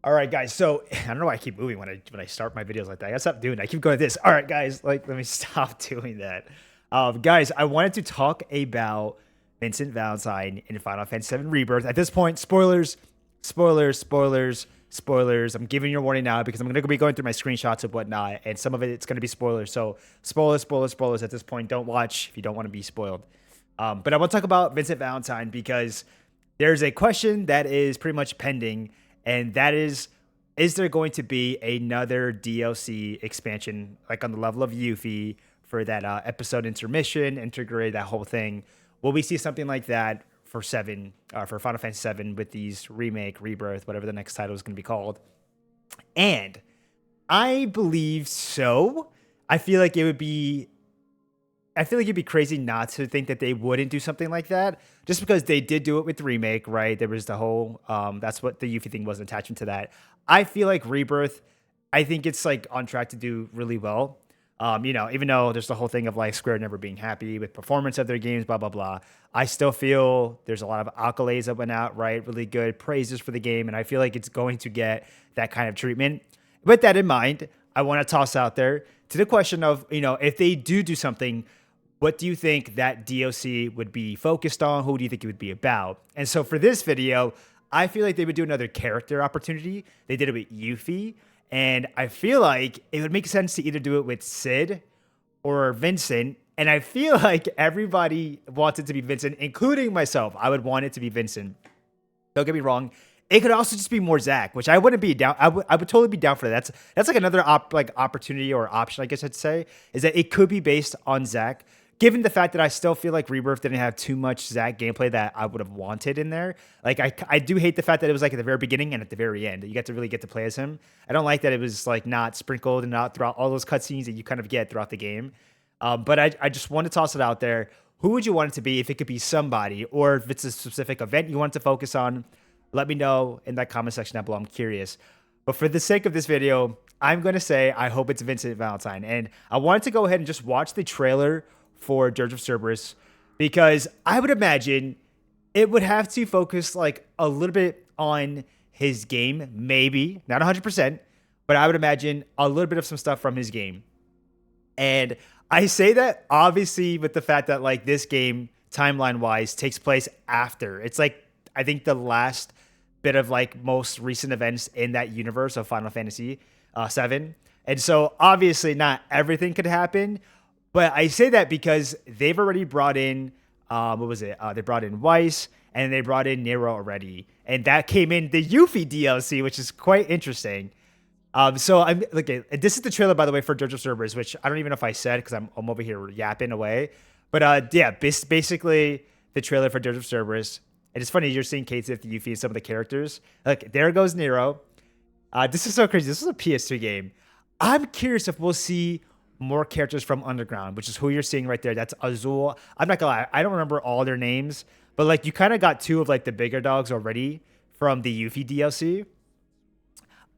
All right, guys. So I don't know why I keep moving when I start my videos like that. I gotta stop doing that. I keep going like this. All right, guys. Like, let me stop doing that. Guys, I wanted to talk about Vincent Valentine in Final Fantasy VII Rebirth. At this point, spoilers, spoilers, spoilers, spoilers. I'm giving you a warning now because I'm gonna be going through my screenshots and whatnot, and some of it's gonna be spoilers. So spoilers, spoilers, spoilers. At this point, don't watch if you don't want to be spoiled. But I want to talk about Vincent Valentine because there's a question that is pretty much pending, and that is there going to be another DLC expansion, like on the level of Yuffie, for that episode intermission, integrate that whole thing? Will we see something like that for for Final Fantasy Seven with these remake, rebirth, whatever the next title is going to be called? And I believe so. I feel like it would be I feel like it'd be crazy not to think that they wouldn't do something like that, just because they did do it with the remake, right? There was the whole that's what the Yuffie thing was, an attachment to that. I feel like Rebirth, I think it's like on track to do really well. Even though there's the whole thing of like Square never being happy with performance of their games, blah blah blah. I still feel there's a lot of accolades that went out, right? Really good praises for the game, and I feel like it's going to get that kind of treatment. With that in mind, I want to toss out there to the question of, if they do something, what do you think that DLC would be focused on? Who do you think it would be about? And so for this video, I feel like they would do another character opportunity. They did it with Yuffie, and I feel like it would make sense to either do it with Sid or Vincent. And I feel like everybody wants it to be Vincent, including myself. I would want it to be Vincent. Don't get me wrong. It could also just be more Zach, which I wouldn't be down. I would totally be down for that. That's like another opportunity or option, I guess I'd say, is that it could be based on Zach. Given the fact that I still feel like Rebirth didn't have too much Zach gameplay that I would have wanted in there. Like I do hate the fact that it was like at the very beginning and at the very end. You get to really get to play as him. I don't like that it was like not sprinkled and not throughout all those cutscenes that you kind of get throughout the game. But I just want to toss it out there. Who would you want it to be if it could be somebody, or if it's a specific event you want to focus on? Let me know in that comment section down below. I'm curious. But for the sake of this video, I'm going to say I hope it's Vincent Valentine. And I wanted to go ahead and just watch the trailer for Dirge of Cerberus, because I would imagine it would have to focus like a little bit on his game, maybe not 100%, but I would imagine a little bit of some stuff from his game. And I say that obviously with the fact that like this game timeline wise takes place after. It's like, I think the last bit of like most recent events in that universe of Final Fantasy VII. And so obviously not everything could happen. But I say that because they've already brought in, they brought in Weiss, and they brought in Nero already. And that came in the Yuffie DLC, which is quite interesting. So I'm this is the trailer, by the way, for Dirge of Cerberus, which I don't even know if I said because I'm over here yapping away. But yeah, basically the trailer for Dirge of Cerberus. And it's funny, you're seeing Kate with Yuffie and some of the characters. Like, there goes Nero. This is so crazy. This is a PS2 game. I'm curious if we'll see more characters from Underground, which is who you're seeing right there. That's Azul. I'm not gonna lie, I don't remember all their names, but like you kind of got two of like the bigger dogs already from the Yuffie DLC.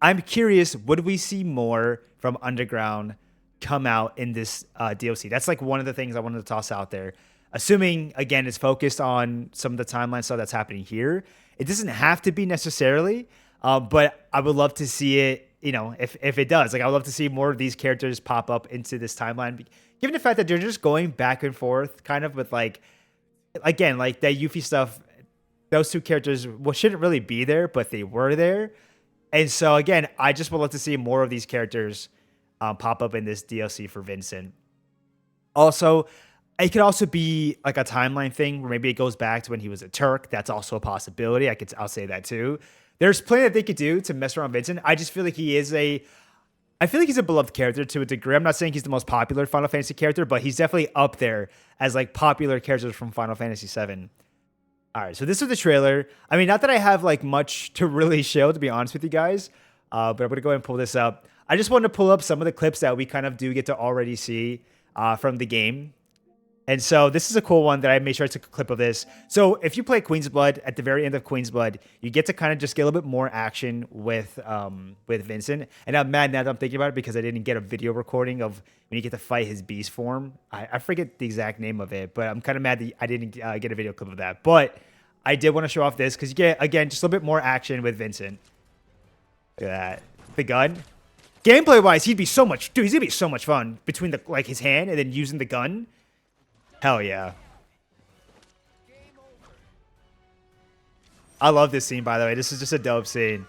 I'm curious, would we see more from Underground come out in this DLC? That's like one of the things I wanted to toss out there. Assuming, again, it's focused on some of the timeline stuff that's happening here. It doesn't have to be necessarily, but I would love to see it. If it does, like, I would love to see more of these characters pop up into this timeline, given the fact that they're just going back and forth kind of with like, again, like that Yuffie stuff, those two characters shouldn't really be there, but they were there. And so again, I just would love to see more of these characters pop up in this DLC for Vincent. Also, it could also be like a timeline thing where maybe it goes back to when he was a Turk. That's also a possibility. I'll say that too. There's plenty that they could do to mess around Vincent. I just feel like I feel like he's a beloved character to a degree. I'm not saying he's the most popular Final Fantasy character, but he's definitely up there as like popular characters from Final Fantasy VII. All right, so this is the trailer. I mean, not that I have like much to really show, to be honest with you guys, but I'm gonna go ahead and pull this up. I just wanted to pull up some of the clips that we kind of do get to already see from the game. And so this is a cool one that I made sure I took a clip of this. So if you play Queen's Blood, at the very end of Queen's Blood, you get to kind of just get a little bit more action with Vincent. And I'm mad now that I'm thinking about it because I didn't get a video recording of when you get to fight his beast form. I forget the exact name of it, but I'm kind of mad that I didn't get a video clip of that. But I did want to show off this because you get, again, just a little bit more action with Vincent. Look at that. The gun. Gameplay wise, he'd be so much, dude. He's gonna be so much fun between the like his hand and then using the gun. Hell yeah. I love this scene, by the way. This is just a dope scene.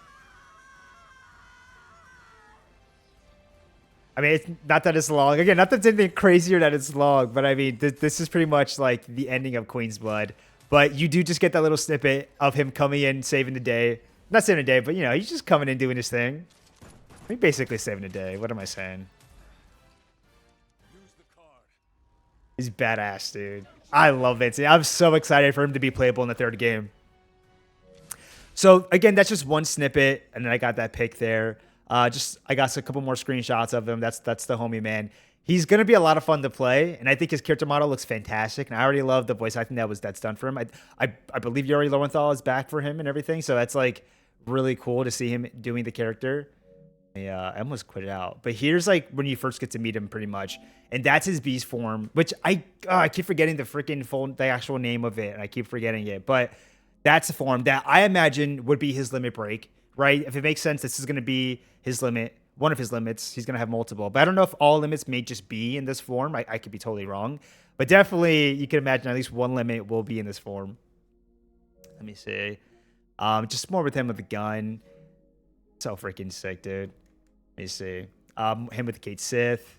I mean, it's not that it's long. Again, not that it's anything crazier that it's long, but I mean, this is pretty much like the ending of Queen's Blood. But you do just get that little snippet of him coming in, saving the day. Not saving the day, but, you know, he's just coming in, doing his thing. I mean, basically saving the day. What am I saying? He's badass, dude. I love Vincent. I'm so excited for him to be playable in the third game. So, again, that's just one snippet, and then I got that pick there. I got a couple more screenshots of him. That's the homie, man. He's gonna be a lot of fun to play, and I think his character model looks fantastic. And I already love the voice acting that's done for him. I believe Yuri Lowenthal is back for him and everything, so that's like really cool to see him doing the character. Yeah, I almost quit it out. But here's like when you first get to meet him, pretty much, and that's his beast form, which I keep forgetting the actual name of it, and I keep forgetting it. But that's a form that I imagine would be his limit break. Right? If it makes sense, this is going to be his limit, one of his limits. He's going to have multiple. But I don't know if all limits may just be in this form. I could be totally wrong. But definitely, you can imagine at least one limit will be in this form. Let me see. Just more with him with the gun. So freaking sick, dude. Let me see. Him with the Kate Sith.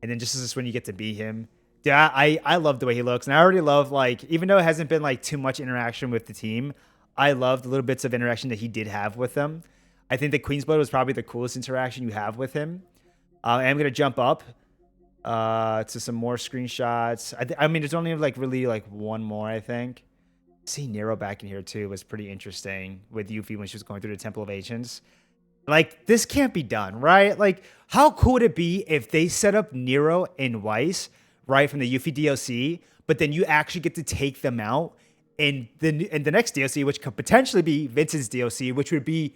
And then just this is when you get to be him. Yeah, I love the way he looks. And I already love, like, even though it hasn't been, like, too much interaction with the team, I loved the little bits of interaction that he did have with them. I think the Queen's Blood was probably the coolest interaction you have with him. I'm going to jump up to some more screenshots. I mean, there's only like really like one more, I think. See Nero back in here too was pretty interesting with Yuffie when she was going through the Temple of Ancients. Like, this can't be done, right? Like, how cool would it be if they set up Nero and Weiss, right, from the Yuffie DLC, but then you actually get to take them out in the next DLC, which could potentially be Vincent's DLC, which would be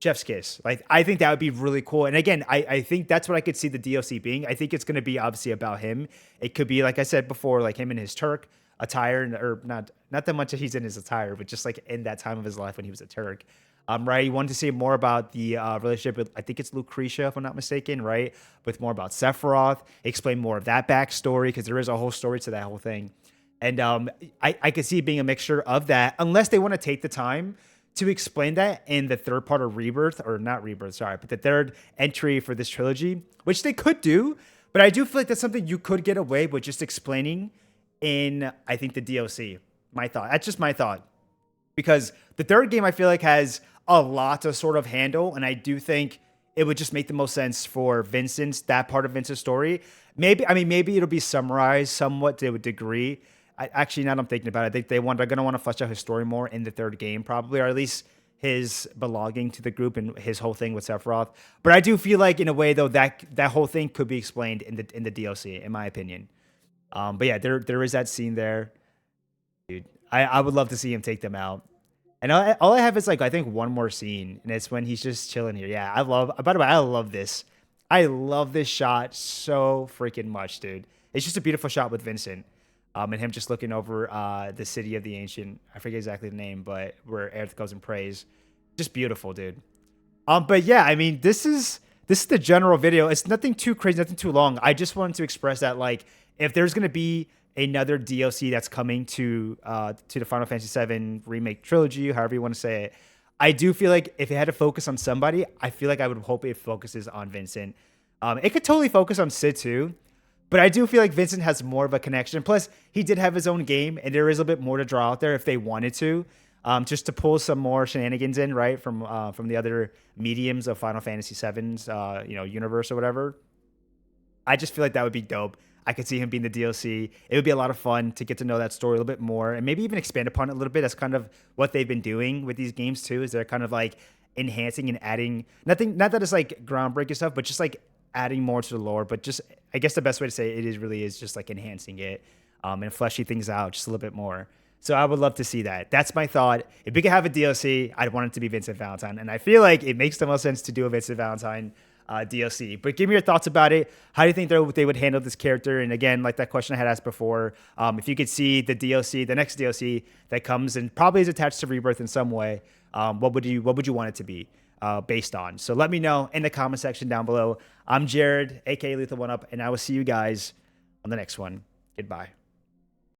Chef's Kiss. Like, I think that would be really cool. And again, I think that's what I could see the DLC being. I think it's going to be obviously about him. It could be, like I said before, like him in his Turk attire, or not that much that he's in his attire, but just like in that time of his life when he was a Turk. Right, you wanted to see more about the relationship with, I think it's Lucretia, if I'm not mistaken, right? With more about Sephiroth, explain more of that backstory, because there is a whole story to that whole thing. And I could see it being a mixture of that, unless they want to take the time to explain that in the third part of Rebirth, or not Rebirth, sorry, but the third entry for this trilogy, which they could do. But I do feel like that's something you could get away with just explaining in, I think, the DLC. My thought. That's just my thought. Because the third game, I feel like, has a lot to sort of handle, and I do think it would just make the most sense for that part of Vincent's story. Maybe it'll be summarized somewhat to a degree. Actually, now that I'm thinking about it, I think they're going to want to flesh out his story more in the third game, probably, or at least his belonging to the group and his whole thing with Sephiroth. But I do feel like, in a way, though, that whole thing could be explained in the DLC, in my opinion. But yeah, there is that scene there, dude. I would love to see him take them out. And all I have is, like, I think one more scene, and it's when he's just chilling here. Yeah, by the way, I love this. I love this shot so freaking much, dude. It's just a beautiful shot with Vincent. And him just looking over the city of the ancient, I forget exactly the name, but where Aerith goes and prays. Just beautiful, dude. But yeah, I mean, this is the general video. It's nothing too crazy, nothing too long. I just wanted to express that, like, if there's gonna be another DLC that's coming to the Final Fantasy VII Remake trilogy, however you want to say it, I do feel like if it had to focus on somebody, I feel like I would hope it focuses on Vincent. It could totally focus on Sid too. But I do feel like Vincent has more of a connection. Plus, he did have his own game, and there is a bit more to draw out there if they wanted to, just to pull some more shenanigans in, right, from the other mediums of Final Fantasy VII's, universe or whatever. I just feel like that would be dope. I could see him being the DLC. It would be a lot of fun to get to know that story a little bit more, and maybe even expand upon it a little bit. That's kind of what they've been doing with these games too. Is they're kind of like enhancing and adding not that it's like groundbreaking stuff, but just like adding more to the lore, but just, I guess the best way to say it really is just like enhancing it and fleshing things out just a little bit more. So I would love to see that. That's my thought. If we could have a DLC, I'd want it to be Vincent Valentine. And I feel like it makes the most sense to do a Vincent Valentine DLC. But give me your thoughts about it. How do you think they would handle this character? And again, like that question I had asked before, if you could see the next DLC that comes and probably is attached to Rebirth in some way, what would you want it to be? based on. So let me know in the comment section down below. I'm Jared, aka Lethal One Up, and I will see you guys on the next one. Goodbye.